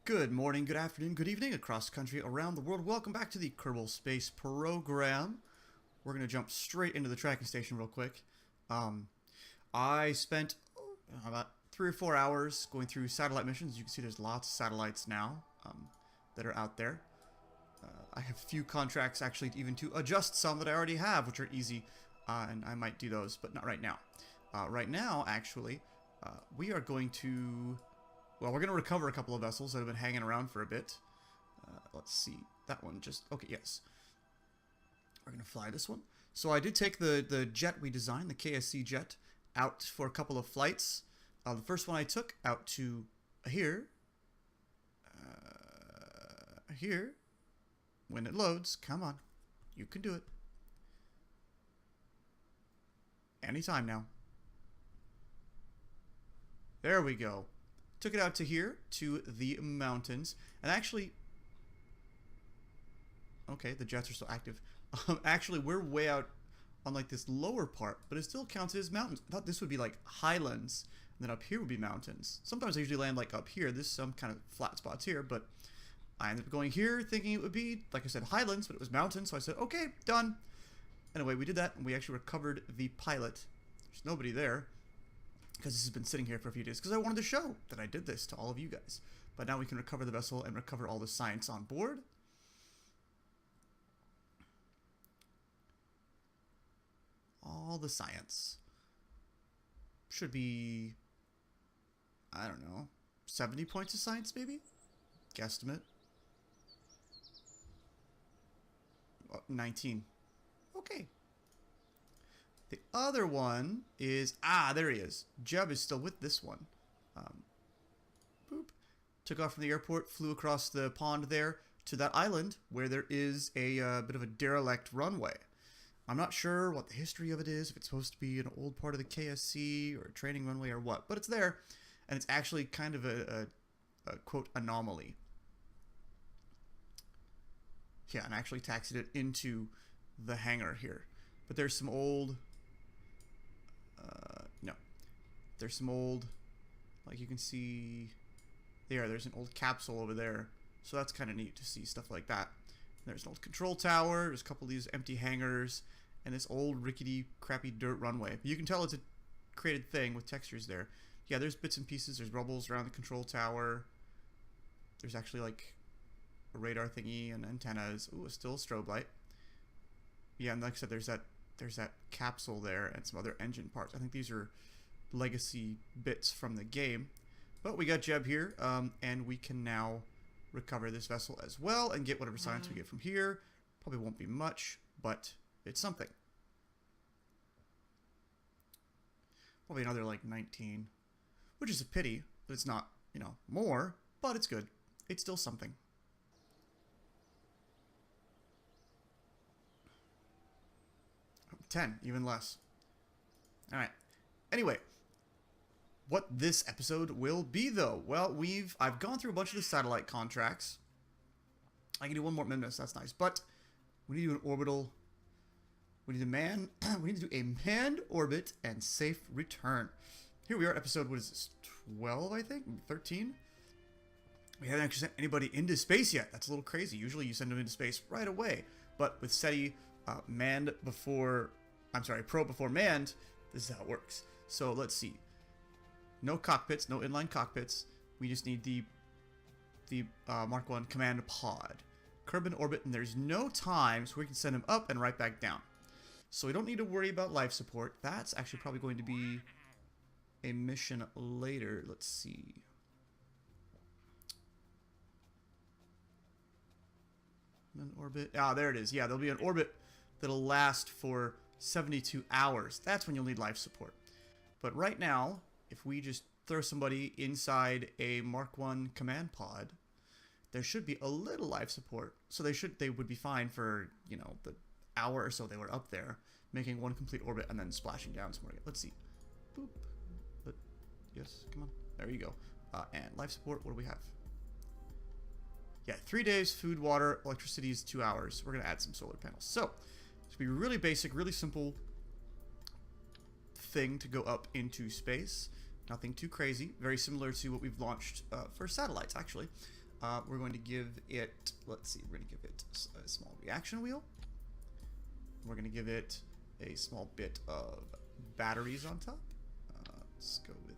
Good morning, good afternoon, good evening, across country, around the world. Welcome back to the Kerbal Space Program. We're going to jump straight into the tracking station real quick. I spent about 3 or 4 hours going through satellite missions. You can see there's lots of satellites now that are out there. I have a few contracts actually even to adjust some that I already have, which are easy, and I might do those, but not right now. Right now, actually, we are going to... Well, we're going to recover a couple of vessels that have been hanging around for a bit. Let's see. That one just... Okay, yes. We're going to fly this one. So I did take the jet we designed, the KSC jet, out for a couple of flights. The first one I took out to here. Here. When it loads. Come on. You can do it. Anytime now. There we go. Took it out to here, to the mountains, and actually, okay, the jets are still active. Actually, we're way out on like this lower part, but it still counts as mountains. I thought this would be like highlands, and then up here would be mountains. Sometimes I usually land like up here. There's some kind of flat spots here, but I ended up going here thinking it would be, like I said, highlands, but it was mountains, so I said, okay, done. Anyway, we did that, and we actually recovered the pilot. There's nobody there, because this has been sitting here for a few days, because I wanted to show that I did this to all of you guys. But now we can recover the vessel and recover all the science on board. All the science. Should be, I don't know, 70 points of science maybe? Guesstimate. 19. Okay. The other one is... there he is. Jeb is still with this one. Boop. Took off from the airport, flew across the pond there to that island where there is a bit of a derelict runway. I'm not sure what the history of it is, if it's supposed to be an old part of the KSC or a training runway or what, but it's there, and it's actually kind of a quote, anomaly. Yeah, and I actually taxied it into the hangar here. But there's some old... no. There's some old, like you can see there's an old capsule over there. So that's kind of neat to see stuff like that. There's an old control tower, there's a couple of these empty hangars, and this old rickety, crappy dirt runway. You can tell it's a created thing with textures there. Yeah, there's bits and pieces, there's rubbles around the control tower. There's actually like a radar thingy and antennas. Ooh, still a strobe light. Yeah, and like I said, there's that capsule there and some other engine parts. I think these are legacy bits from the game. But we got Jeb here, and we can now recover this vessel as well and get whatever science we get from here. Probably won't be much, but it's something. Probably another like 19, which is a pity that it's not, you know, more, but it's good. It's still something. 10, even less. Alright. Anyway, what this episode will be, though. Well, I've gone through a bunch of the satellite contracts. I can do one more minute, that's nice. But we need to do an orbital. We need to do a manned orbit and safe return. Here we are, episode, what is this, 12, I think? 13? We haven't actually sent anybody into space yet. That's a little crazy. Usually you send them into space right away. But with SETI probe before manned, this is how it works. So let's see. No cockpits, no inline cockpits. We just need the Mark 1 command pod. Kerbal orbit, and there's no time, so we can send him up and right back down. So we don't need to worry about life support. That's actually probably going to be a mission later. Let's see. An orbit. There it is. Yeah, there'll be an orbit that'll last for 72 hours. That's when you'll need life support. But right now, if we just throw somebody inside a Mark 1 command pod, there should be a little life support. So they would be fine for, you know, the hour or so they were up there, making one complete orbit and then splashing down somewhere. Let's see. Boop. Yes, come on. There you go. And life support, what do we have? Yeah, 3 days, food, water, electricity is 2 hours. We're going to add some solar panels. So, it's going to be really basic, really simple thing to go up into space. Nothing too crazy. Very similar to what we've launched for satellites, actually. We're going to give it, let's see, we're going to give it a small reaction wheel. We're going to give it a small bit of batteries on top. Let's go with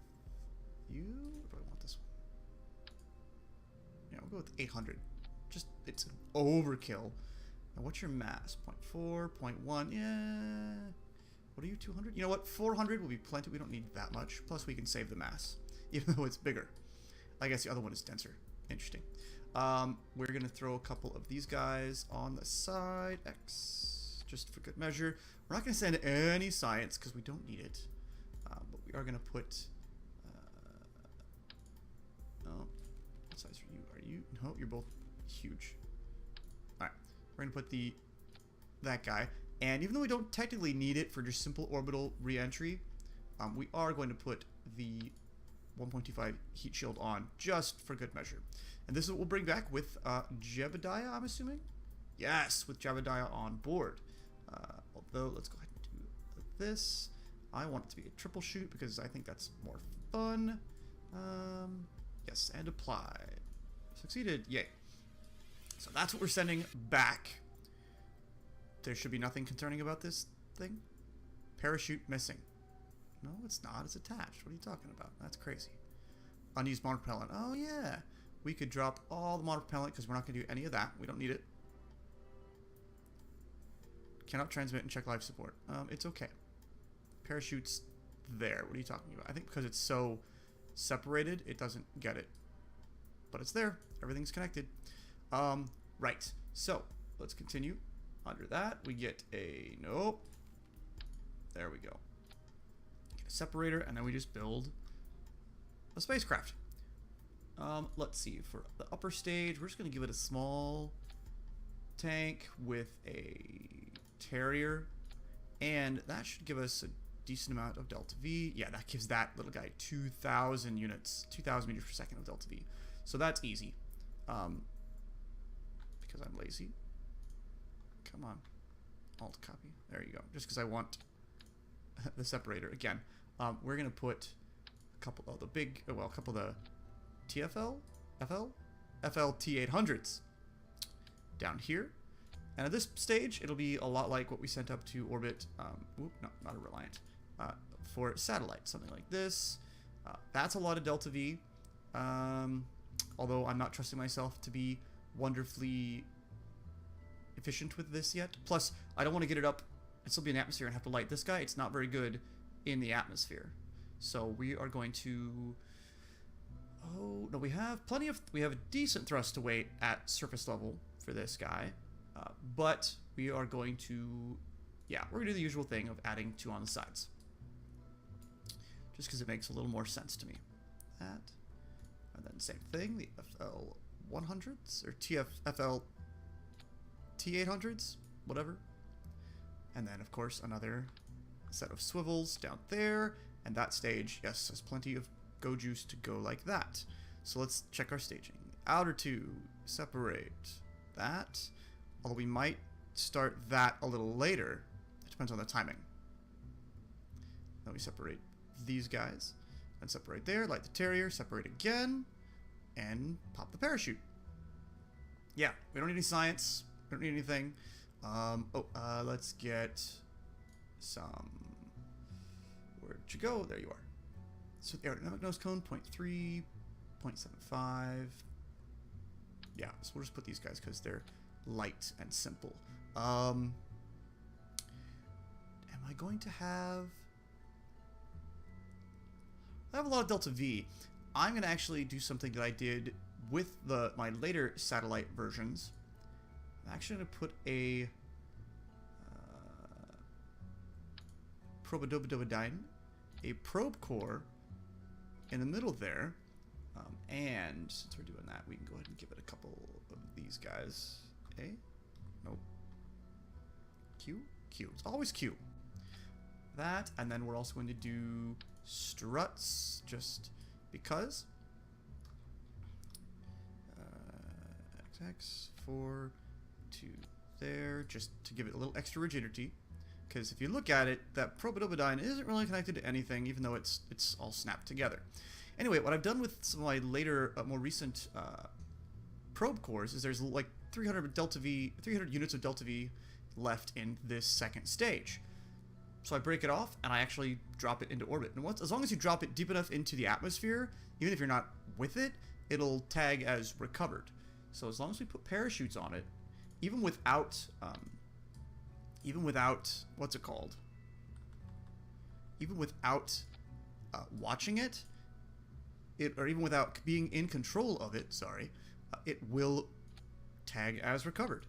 you. Or do I want this one? Yeah, we'll go with 800. Just, it's an overkill. Now, what's your mass? 0.4, 0.1, yeah. What are you, 200? You know what, 400 will be plenty. We don't need that much. Plus, we can save the mass, even though it's bigger. I guess the other one is denser. Interesting. We're going to throw a couple of these guys on the side. X, just for good measure. We're not going to send any science because we don't need it. But we are going to put... oh, what size are you? Are you? No, you're both huge. Alright, we're going to put that guy. And even though we don't technically need it for just simple orbital re-entry, we are going to put the 1.25 heat shield on just for good measure. And this is what we'll bring back with Jebediah, I'm assuming? Yes, with Jebediah on board. Although, let's go ahead and do this. I want it to be a triple shoot because I think that's more fun. Yes, and apply. Succeeded, yay. So that's what we're sending back. There should be nothing concerning about this thing. Parachute missing. No, it's not. It's attached. What are you talking about? That's crazy. Unused monopropellant. Oh, yeah. We could drop all the monopropellant because we're not going to do any of that. We don't need it. Cannot transmit and check life support. It's okay. Parachute's there. What are you talking about? I think because it's so separated, it doesn't get it. But it's there. Everything's connected. Right. So, let's continue. Under that, we get a... nope. There we go. Get a separator, and then we just build a spacecraft. Let's see. For the upper stage, we're just going to give it a small tank with a Terrier. And that should give us a decent amount of Delta V. Yeah, that gives that little guy 2,000 units, 2,000 meters per second of Delta V. So that's easy. Because I'm lazy. Come on. Alt copy. There you go. Just because I want the separator. Again, we're going to put a couple of the big, well, a couple of the TFL? FL T800s down here. And at this stage, it'll be a lot like what we sent up to orbit, no, not a Reliant, for satellite, something like this. That's a lot of Delta V, although I'm not trusting myself to be wonderfully efficient with this yet. Plus, I don't want to get it up and still be in the atmosphere and have to light this guy. It's not very good in the atmosphere. So we are going to... oh, no, we have a decent thrust to weight at surface level for this guy. But we are going to, yeah, we're going to do the usual thing of adding 2 on the sides. Just because it makes a little more sense to me. That. And then same thing, the FL 100s, or FL T800s, whatever. And then, of course, another set of swivels down there. And that stage, yes, has plenty of go juice to go like that. So let's check our staging. Outer 2, separate that. Although we might start that a little later. It depends on the timing. Then we separate these guys. And separate there, light the Terrier, separate again, and pop the parachute. Yeah, we don't need any science. We don't need anything. Let's get some... where'd you go? There you are. So the aerodynamic nose cone, 0.3, 0.75. Yeah, so we'll just put these guys because they're light and simple. Am I going to have... I have a lot of Delta V. I'm going to actually do something that I did with my later satellite versions. I'm actually going to put a Probodobodine, a probe core in the middle there. And since we're doing that, we can go ahead and give it a couple of these guys. A? Nope. Q? Q. It's always Q. That, and then we're also going to do struts, just because. XX, 4, 2 there, just to give it a little extra rigidity. Because if you look at it, that Probodobodine isn't really connected to anything, even though it's all snapped together. Anyway, what I've done with some of my later, more recent probe cores is there's like 300 units of delta V left in this second stage. So I break it off and I actually drop it into orbit. And as long as you drop it deep enough into the atmosphere, even if you're not with it, it'll tag as recovered. So as long as we put parachutes on it, even without what's it called? Even without watching it, or even without being in control of it, sorry, it will tag as recovered.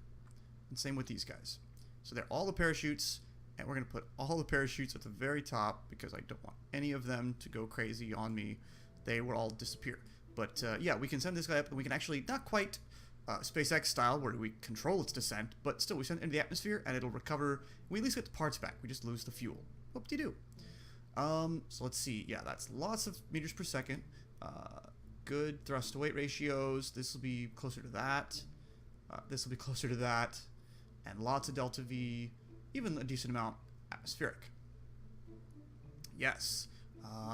And same with these guys. So they're all the parachutes, and we're going to put all the parachutes at the very top because I don't want any of them to go crazy on me. They will all disappear. But yeah, we can send this guy up, and we can actually, not quite SpaceX style where we control its descent, but still we send it into the atmosphere and it'll recover. We at least get the parts back. We just lose the fuel. Whoop-de-doo. So let's see. Yeah, that's lots of meters per second. Good thrust to weight ratios. This will be closer to that. This will be closer to that. And lots of delta V. Even a decent amount atmospheric. Yes.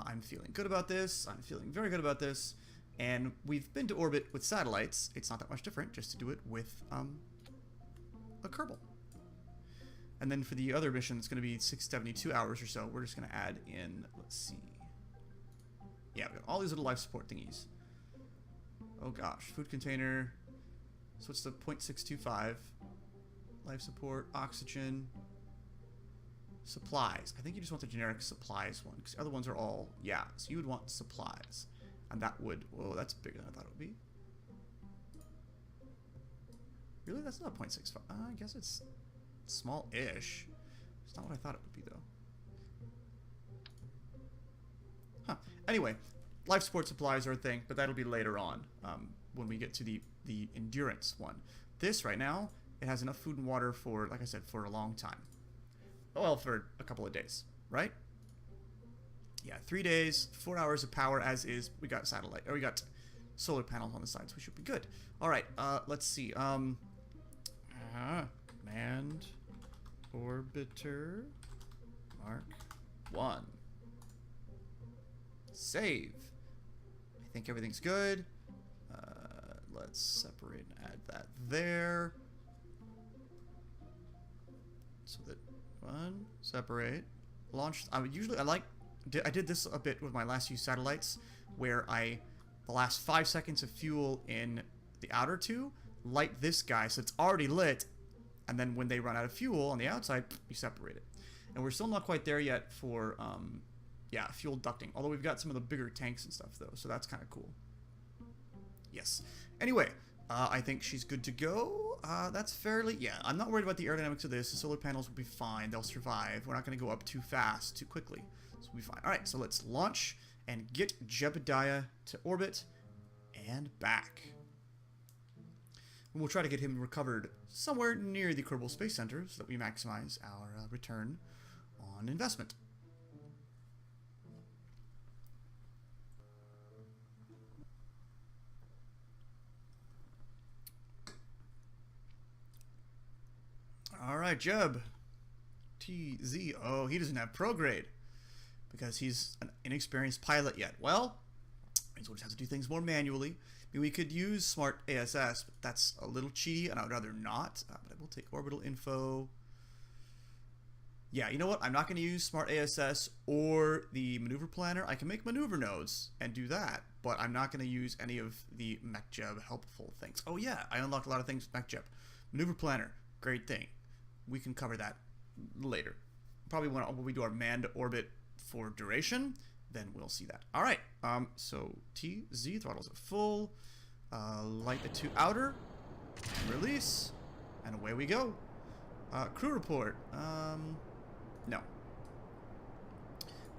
I'm feeling good about this. I'm feeling very good about this. And we've been to orbit with satellites. It's not that much different just to do it with a Kerbal. And then for the other mission, it's going to be 672 hours or so. We're just going to add in, let's see. Yeah, we got all these little life support thingies. Oh gosh, food container. So it's the 0.625. Life support, oxygen, supplies. I think you just want the generic supplies one, because the other ones are all, yeah, so you would want supplies. And that would, whoa, that's bigger than I thought it would be. Really? That's not 0.65. I guess it's small-ish. It's not what I thought it would be, though. Huh. Anyway, life support supplies are a thing, but that'll be later on when we get to the endurance one. This, right now, it has enough food and water for, like I said, for a long time. Well, for a couple of days, right? Yeah, 3 days, 4 hours of power as is. We got satellite, or we got solar panels on the sides. We should be good. All right, let's see. Manned orbiter Mark 1. Save. I think everything's good. Let's separate and add that there. So that one, separate, launch. I did this a bit with my last few satellites, where the last 5 seconds of fuel in the outer two, light this guy, so it's already lit, and then when they run out of fuel on the outside, you separate it. And we're still not quite there yet for, yeah, fuel ducting, although we've got some of the bigger tanks and stuff, though, so that's kind of cool. Yes. Anyway, I think she's good to go. That's fairly, yeah, I'm not worried about the aerodynamics of this. The solar panels will be fine. They'll survive. We're not going to go up too fast, too quickly. So we'll be fine. All right, so let's launch and get Jebediah to orbit and back. And we'll try to get him recovered somewhere near the Kerbal Space Center so that we maximize our return on investment. All right, Jeb. TZ. Oh, he doesn't have prograde because he's an inexperienced pilot yet. Well, means we'll just have to do things more manually. I mean, we could use smart ASS, but that's a little cheaty, and I would rather not. But I will take orbital info. Yeah, you know what? I'm not going to use smart ASS or the maneuver planner. I can make maneuver nodes and do that, but I'm not going to use any of the MechJeb helpful things. Oh yeah, I unlocked a lot of things with MechJeb. Maneuver planner, great thing. We can cover that later. Probably when we do our manned orbit for duration, then we'll see that. All right. So TZ throttles at full. Light the two outer. Release. And away we go. Crew report. No.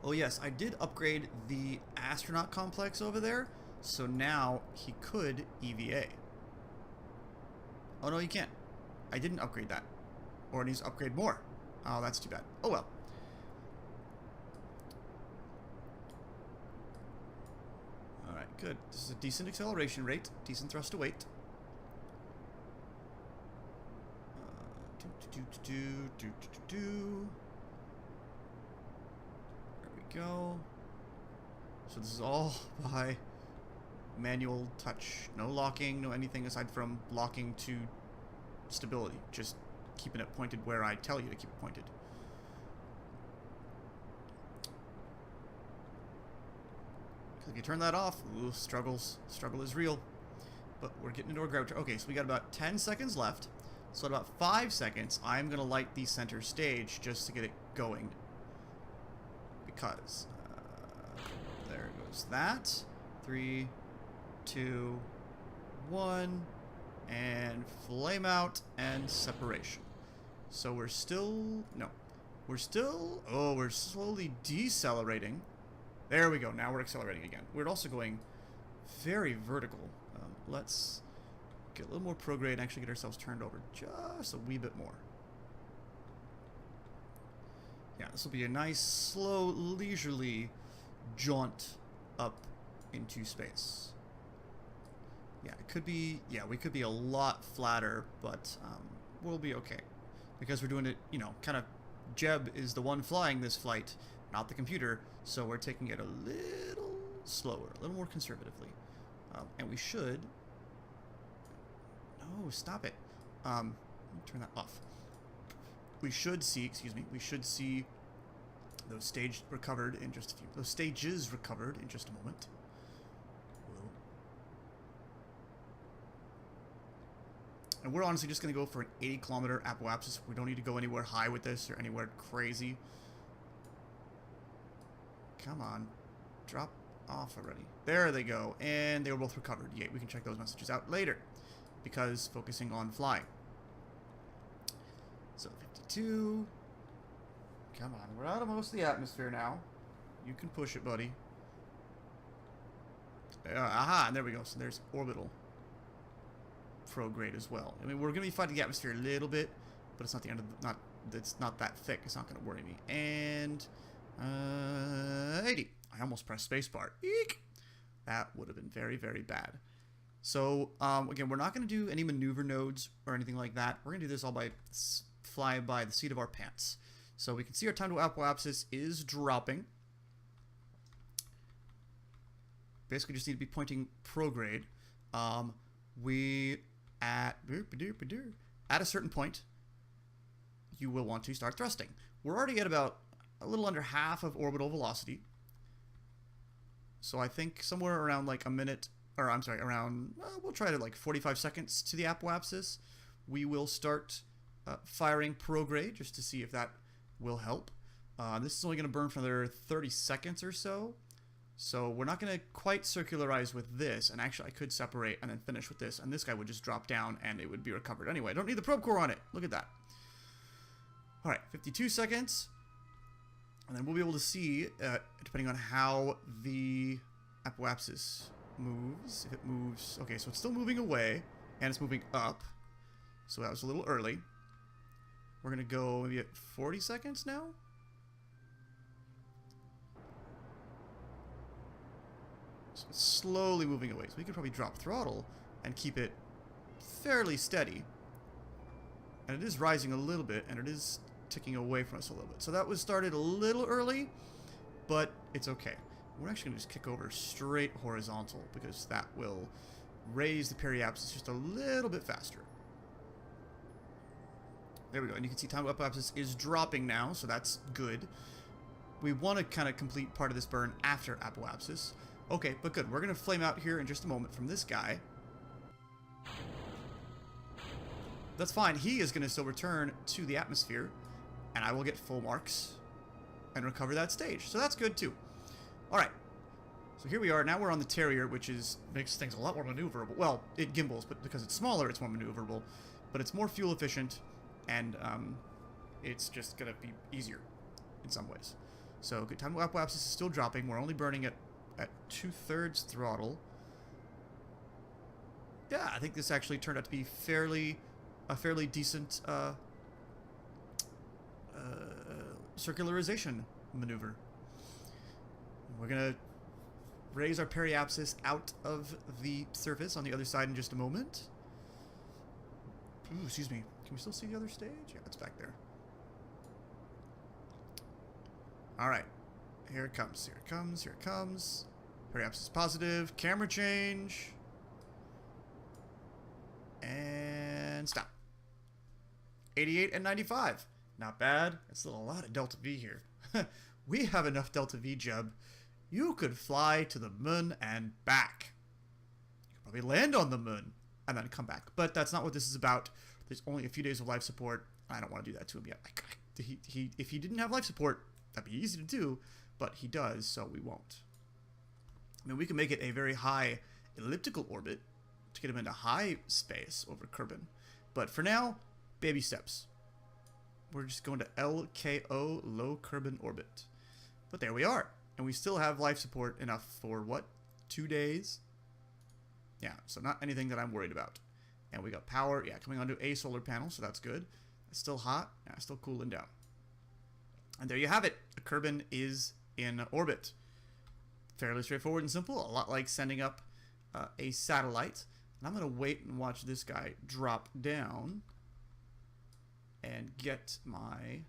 Oh yes, I did upgrade the astronaut complex over there. So now he could EVA. Oh no, you can't. I didn't upgrade that. Or it needs to upgrade more. Oh, that's too bad. Oh well. Alright, good. This is a decent acceleration rate. Decent thrust to weight. There we go. So this is all by manual touch. No locking, no anything aside from locking to stability. Just keeping it pointed where I tell you to keep it pointed. If you turn that off, ooh, struggles. Struggle is real. But we're getting into our gravity. Okay, so we got about 10 seconds left. So in about 5 seconds, I'm going to light the center stage just to get it going. Because, there goes that. 3, 2, 1, and flame out and separation. So we're still, no, we're still, oh, we're slowly decelerating. There we go, now we're accelerating again. We're also going very vertical. Let's get a little more prograde and actually get ourselves turned over just a wee bit more. Yeah, this will be a nice, slow, leisurely jaunt up into space. Yeah, it could be, yeah, we could be a lot flatter, but we'll be okay. Because we're doing it, you know, kind of, Jeb is the one flying this flight, not the computer, so we're taking it a little slower, a little more conservatively. And we should, no, stop it. Let me turn that off. We should see, excuse me, we should see those stages recovered in just a moment. And we're honestly just going to go for an 80-kilometer apoapsis. We don't need to go anywhere high with this or anywhere crazy. Come on. Drop off already. There they go. And they were both recovered. Yay, we can check those messages out later. Because focusing on flying. So 52. Come on. We're out of most of the atmosphere now. You can push it, buddy. Aha, and there we go. So there's Orbital. Prograde as well. I mean, we're going to be fighting the atmosphere a little bit, but it's not the end of the, it's not that thick. It's not going to worry me. And 80. I almost pressed spacebar. Eek! That would have been very, very bad. So, again, we're not going to do any maneuver nodes or anything like that. We're going to do this all by fly by the seat of our pants. So we can see our time to apoapsis is dropping. Basically just need to be pointing prograde. We at a certain point, you will want to start thrusting. We're already at about a little under half of orbital velocity. So I think somewhere around like a minute, or I'm sorry, around, we'll try to like 45 seconds to the apoapsis. We will start firing prograde just to see if that will help. This is only going to burn for another 30 seconds or so. So we're not going to quite circularize with this, and actually I could separate and then finish with this, and this guy would just drop down and it would be recovered anyway. I don't need the probe core on it. Look at that. Alright, 52 seconds. And then we'll be able to see, depending on how the apoapsis moves, if it moves... Okay, so it's still moving away, and it's moving up. So that was a little early. We're going to go maybe at 40 seconds now? So it's slowly moving away. So we could probably drop throttle and keep it fairly steady. And it is rising a little bit, and it is ticking away from us a little bit. So that was started a little early, but it's okay. We're actually going to just kick over straight horizontal, because that will raise the periapsis just a little bit faster. There we go. And you can see time apoapsis is dropping now, so that's good. We want to kind of complete part of this burn after apoapsis. Okay, but good. We're going to flame out here in just a moment from this guy. That's fine. He is going to still return to the atmosphere, and I will get full marks and recover that stage. So that's good, too. All right. So here we are. Now we're on the Terrier, which makes things a lot more maneuverable. Well, it gimbals, but because it's smaller, it's more maneuverable. But it's more fuel efficient, and it's just going to be easier in some ways. So good. Time to apoapsis is still dropping. We're only burning at 2/3 throttle. Yeah, I think this actually turned out to be a fairly decent circularization maneuver. We're gonna raise our periapsis out of the surface on the other side in just a moment. Ooh, excuse me. Can we still see the other stage? Yeah, it's back there. All right. Here it comes. Here it comes. Here it comes. Periapsis is positive. Camera change. And stop. 88 and 95. Not bad. It's still a lot of Delta V here. We have enough Delta V, Jeb. You could fly to the moon and back. You could probably land on the moon and then come back. But that's not what this is about. There's only a few days of life support. I don't want to do that to him yet. If he didn't have life support, that'd be easy to do. But he does, so we won't. I mean, we can make it a very high elliptical orbit to get him into high space over Kerbal. But for now, baby steps. We're just going to LKO, low Kerbal orbit. But there we are. And we still have life support enough for, what, 2 days? Yeah, so not anything that I'm worried about. And we got power, yeah, coming onto a solar panel, so that's good. It's still hot, yeah, still cooling down. And there you have it. Kerbal is in orbit. Fairly straightforward and simple, a lot like sending up a satellite. And I'm going to wait and watch this guy drop down and get my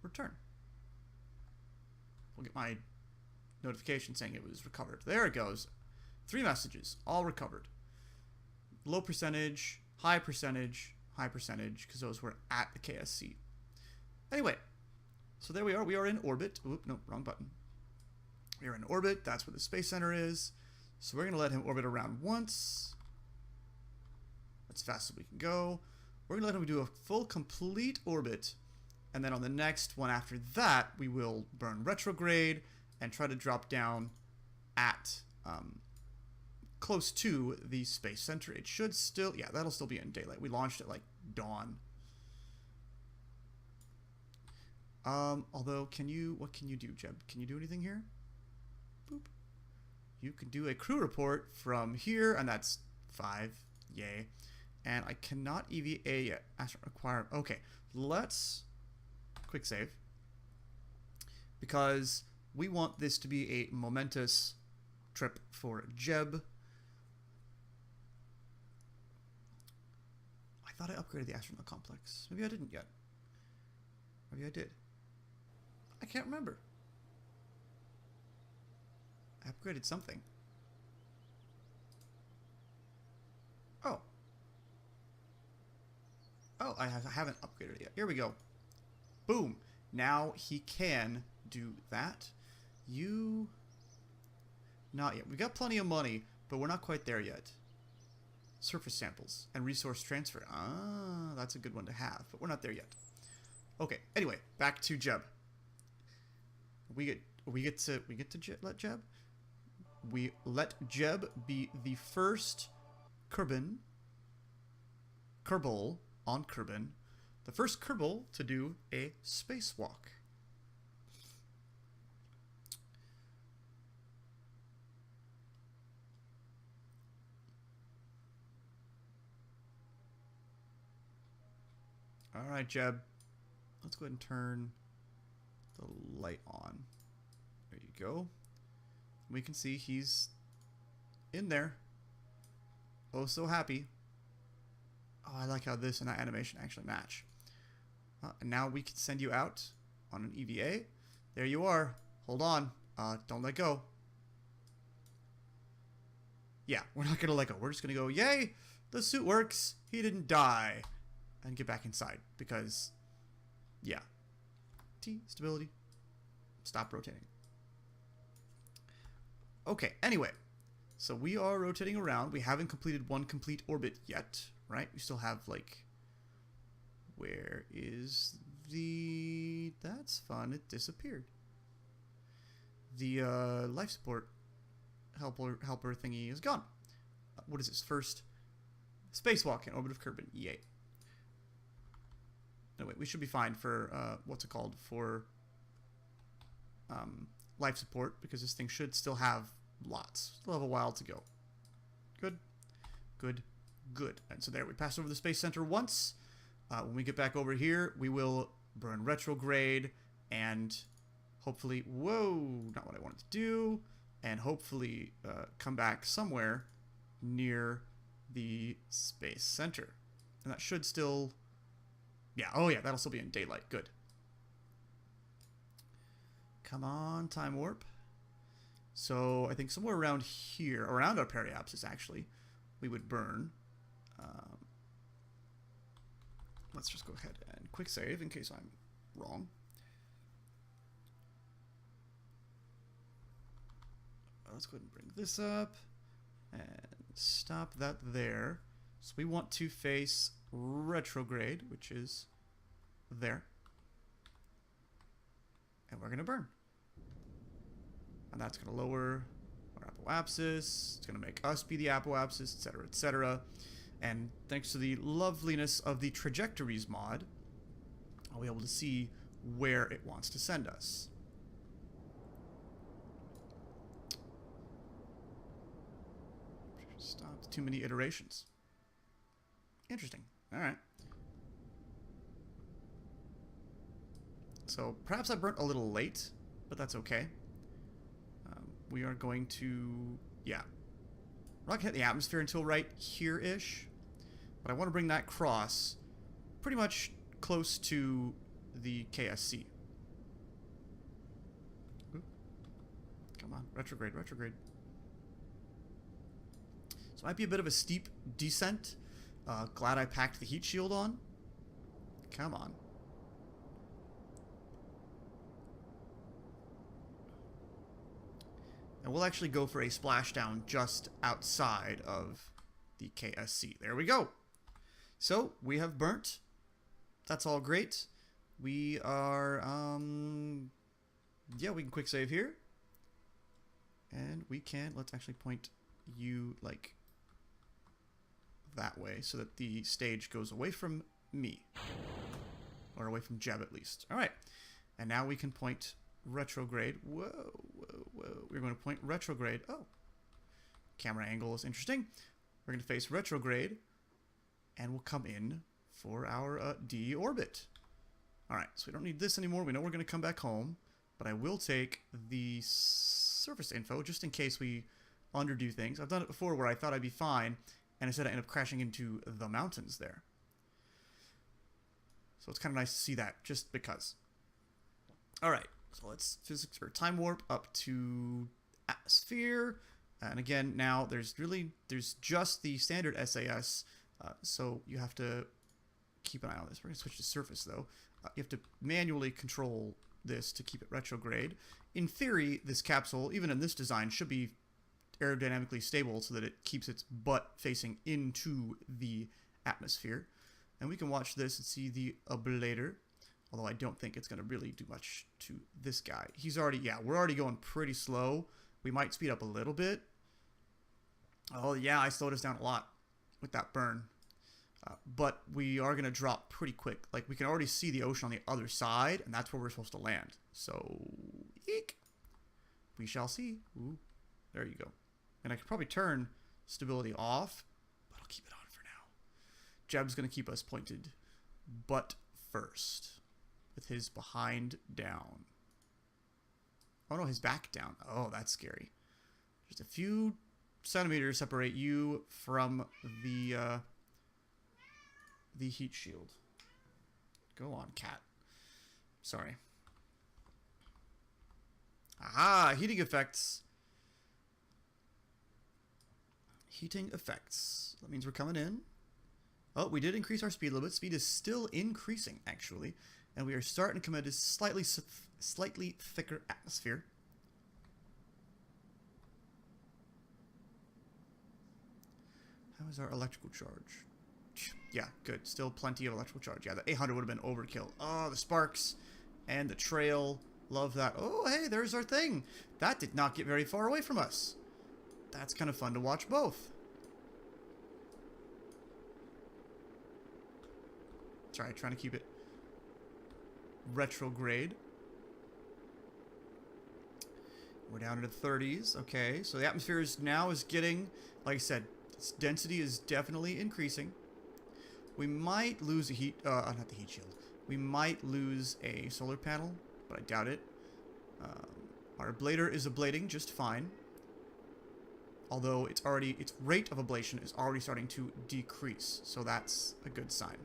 return. We'll get my notification saying it was recovered. There it goes. 3 messages, all recovered. Low percentage, high percentage, because those were at the KSC. Anyway, so there we are. We are in orbit. Oop, no, wrong button. We are in orbit. That's where the Space Center is. So we're going to let him orbit around once. As fast as we can go. We're going to let him do a full, complete orbit. And then on the next one after that, we will burn retrograde and try to drop down at close to the Space Center. It should still, yeah, that'll still be in daylight. We launched at like dawn. Although, what can you do, Jeb? Can you do anything here? Boop. You can do a crew report from here, and that's 5. Yay. And I cannot EVA yet. Astronaut require. Okay, let's quick save. Because we want this to be a momentous trip for Jeb. I thought I upgraded the astronaut complex. Maybe I didn't yet. Maybe I did. I can't remember. I upgraded something. Oh. Oh, I haven't upgraded it yet. Here we go. Boom. Now he can do that. You... Not yet. We got plenty of money, but we're not quite there yet. Surface samples and resource transfer. Ah, that's a good one to have, but we're not there yet. Okay. Anyway, back to Jeb. We let Jeb be the first Kerbal on Kerbal, the first Kerbal to do a spacewalk. All right, Jeb. Let's go ahead and turn the light on. There you go. We can see he's in there. Oh, so happy. Oh, I like how this and that animation actually match. And now we can send you out on an EVA. There you are. Hold on. Don't let go. Yeah, we're not going to let go. We're just going to go, yay, the suit works. He didn't die. And get back inside because, yeah. T, stability. Stop rotating. Okay, anyway. So we are rotating around. We haven't completed one complete orbit yet, right? We still have, like... Where is the... That's fun. It disappeared. The life support helper thingy is gone. What is this? First spacewalk in orbit of Kerbal. Yay. No, wait, we should be fine for, what's it called? For life support, because this thing should still have lots. Still have a while to go. Good. Good. Good. And so there, we passed over the Space Center once. When we get back over here, we will burn retrograde and hopefully... Whoa! Not what I wanted to do. And hopefully come back somewhere near the Space Center. And that should still... Yeah, oh yeah, that'll still be in daylight. Good. Come on, time warp. So I think somewhere around here, around our periapsis actually, we would burn. Let's just go ahead and quick save in case I'm wrong. Let's go ahead and bring this up and stop that there. So we want to face retrograde, which is there. And we're going to burn. And that's going to lower our apoapsis. It's going to make us be the apoapsis, etc., etc. And thanks to the loveliness of the trajectories mod, I'll be able to see where it wants to send us. Stopped too many iterations. Interesting. All right. So perhaps I burnt a little late, but that's okay. We are going to, yeah. We're not going to hit the atmosphere until right here-ish. But I want to bring that cross pretty much close to the KSC. Ooh. Come on, retrograde, retrograde. So it might be a bit of a steep descent. Glad I packed the heat shield on. Come on. And we'll actually go for a splashdown just outside of the KSC. There we go. So we have burnt. That's all great. We are, yeah, we can quick save here. And we can, let's actually point you like that way so that the stage goes away from me. Or away from Jeb at least. All right. And now we can point retrograde. Whoa, whoa, whoa. We're going to point retrograde. Oh. Camera angle is interesting. We're going to face retrograde. And we'll come in for our D orbit. All right. So we don't need this anymore. We know we're going to come back home. But I will take the surface info just in case we underdo things. I've done it before where I thought I'd be fine. And instead I end up crashing into the mountains there. So it's kind of nice to see that just because. All right. So let's physics or time warp up to atmosphere. And again, now there's just the standard SAS. So you have to keep an eye on this. We're going to switch to surface though. You have to manually control this to keep it retrograde. In theory, this capsule, even in this design, should be aerodynamically stable so that it keeps its butt facing into the atmosphere. And we can watch this and see the ablator. Although I don't think it's going to really do much to this guy. He's already, yeah, we're already going pretty slow. We might speed up a little bit. Oh, yeah, I slowed us down a lot with that burn. But we are going to drop pretty quick. Like, we can already see the ocean on the other side, and that's where we're supposed to land. So, eek. We shall see. Ooh, there you go. And I could probably turn stability off, but I'll keep it on for now. Jeb's going to keep us pointed butt first. With his behind down. Oh no, his back down. Oh, that's scary. Just a few centimeters separate you from the heat shield. Go on, cat. Sorry. Aha, heating effects. Heating effects. That means we're coming in. Oh, we did increase our speed a little bit. Speed is still increasing, actually. And we are starting to come into slightly thicker atmosphere. How is our electrical charge? Yeah, good. Still plenty of electrical charge. Yeah, the 800 would have been overkill. Oh, the sparks and the trail. Love that. Oh, hey, there's our thing. That did not get very far away from us. That's kind of fun to watch both. Sorry, trying to keep it retrograde. We're down into the 30s. Okay, so the atmosphere is getting, like I said, its density is definitely increasing. We might lose a not the heat shield. We might lose a solar panel, but I doubt it. Our ablator is ablating just fine. Although its rate of ablation is already starting to decrease, so that's a good sign.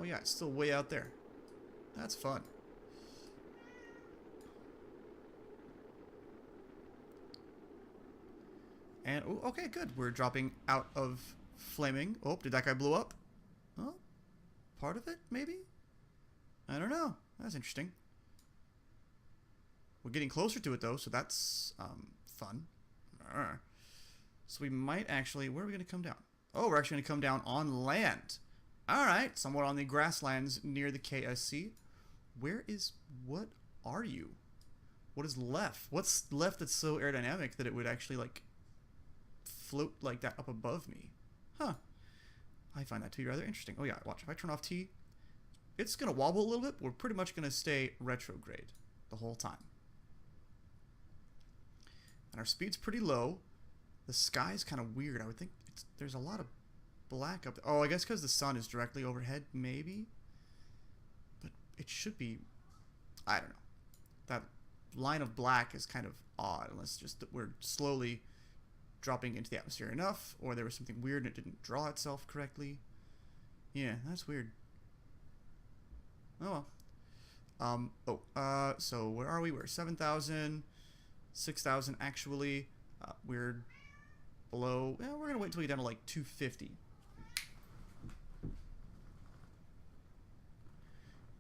Oh yeah, it's still way out there. That's fun. And, ooh, okay, good. We're dropping out of flaming. Oh, did that guy blow up? Oh, part of it, maybe? I don't know. That's interesting. We're getting closer to it, though, so that's fun. So we might actually... Where are we going to come down? Oh, we're actually going to come down on land. All right, somewhat on the grasslands near the KSC. Where is... What are you? What is left? What's left that's so aerodynamic that it would actually, like, float like that up above me? Huh. I find that to be rather interesting. Oh, yeah, watch. If I turn off T, it's going to wobble a little bit. We're pretty much going to stay retrograde the whole time. And our speed's pretty low. The sky's kind of weird. I would think there's a lot of black up there. Oh, I guess because the sun is directly overhead, maybe? But it should be... I don't know. That line of black is kind of odd, unless just that we're slowly dropping into the atmosphere enough, or there was something weird and it didn't draw itself correctly. Yeah, that's weird. Oh well. So where are we? We're 7,000, 6,000 actually. We're below. Yeah, we're gonna wait until we get down to like 250.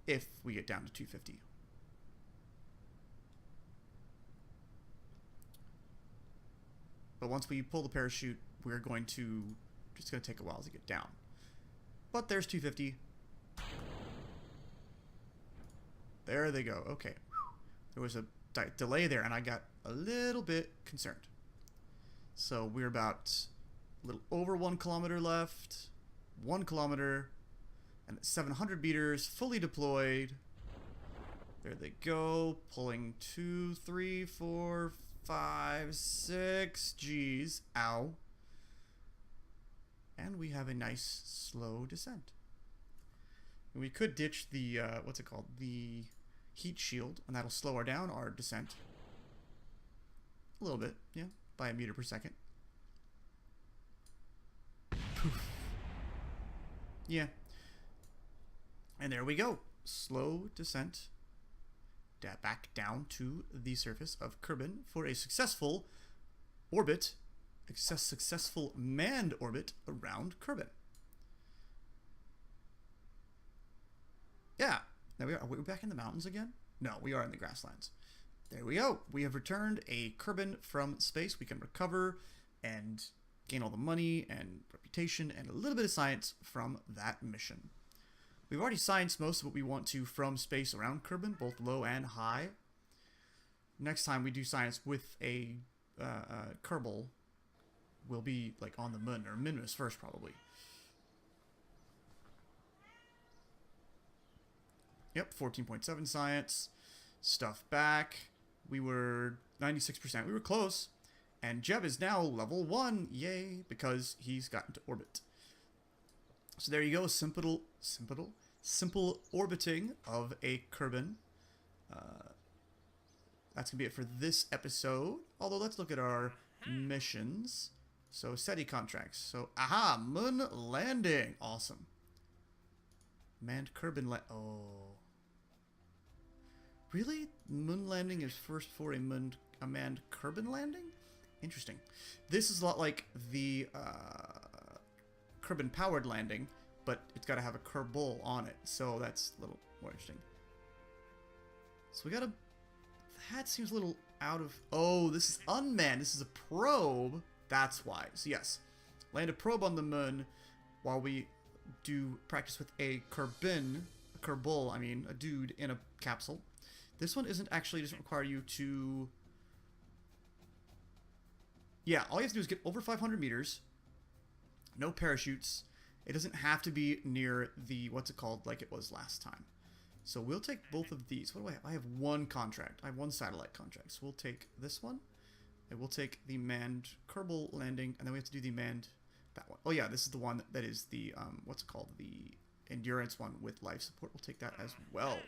If we get down to 250. But once we pull the parachute, we're going to... It's going to take a while to get down. But there's 250. There they go. Okay. There was a delay there, and I got a little bit concerned. So we're about a little over 1 kilometer left. 1 kilometer. And 700 meters, fully deployed. There they go. Pulling 2, 3, 4, 5, 6 G's. Ow. And we have a nice slow descent. And we could ditch the, what's it called? The heat shield, and that'll slow down our descent. A little bit, yeah, by a meter per second. Poof. Yeah. And there we go. Slow descent. Back down to the surface of Kerbal for a successful orbit, successful manned orbit around Kerbal. Yeah, there we are. Are we back in the mountains again? No, we are in the grasslands. There we go. We have returned a Kerbal from space. We can recover and gain all the money and reputation and a little bit of science from that mission. We've already scienced most of what we want to from space around Kerbal, both low and high. Next time we do science with a Kerbal, we'll be like on the moon, or Minmus first probably. Yep, 14.7 science. Stuff back. We were 96%. We were close. And Jeb is now level 1. Yay, because he's gotten to orbit. So there you go, simple orbiting of a Kerbal. That's going to be it for this episode. Although, let's look at our missions. So, SETI contracts. So, aha, moon landing. Awesome. Manned Kerbal oh. Really? Moon landing is first for a manned Kerbal landing? Interesting. This is a lot like the Kerbal powered landing, but it's got to have a Kerbal on it, so that's a little more interesting. So we got a... That seems a little out of... Oh, this is unmanned. This is a probe. That's why. So yes, land a probe on the moon while we do practice with a Kerbal, I mean, a dude in a capsule. This one doesn't require you to... Yeah, all you have to do is get over 500 meters. No parachutes. It doesn't have to be near the, what's it called, like it was last time. So we'll take both of these. What do I have? I have one contract. I have one satellite contract. So we'll take this one. And we'll take the manned Kerbal landing. And then we have to do the manned, that one. Oh yeah, this is the one that is the, what's it called? The endurance one with life support. We'll take that as well.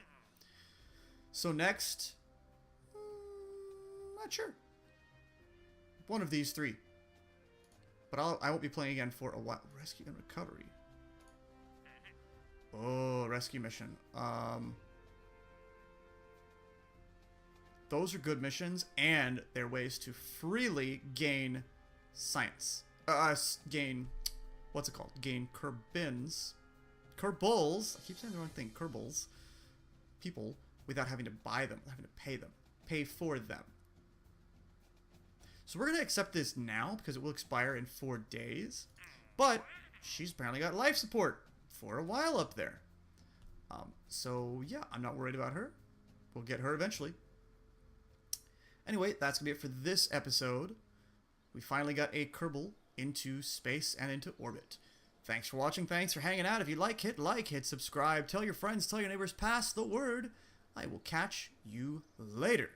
So next, not sure. One of these three. But I won't be playing again for a while. Rescue and recovery. Oh, rescue mission. Those are good missions, and they're ways to freely gain science. Gain, what's it called? Gain Kerbals. I keep saying the wrong thing. Kerbals. People without having to buy them, having to pay them. Pay for them. So we're going to accept this now because it will expire in 4 days. But she's apparently got life support for a while up there. So yeah, I'm not worried about her. We'll get her eventually. Anyway, that's going to be it for this episode. We finally got a Kerbal into space and into orbit. Thanks for watching. Thanks for hanging out. If you like, hit subscribe. Tell your friends, tell your neighbors, pass the word. I will catch you later.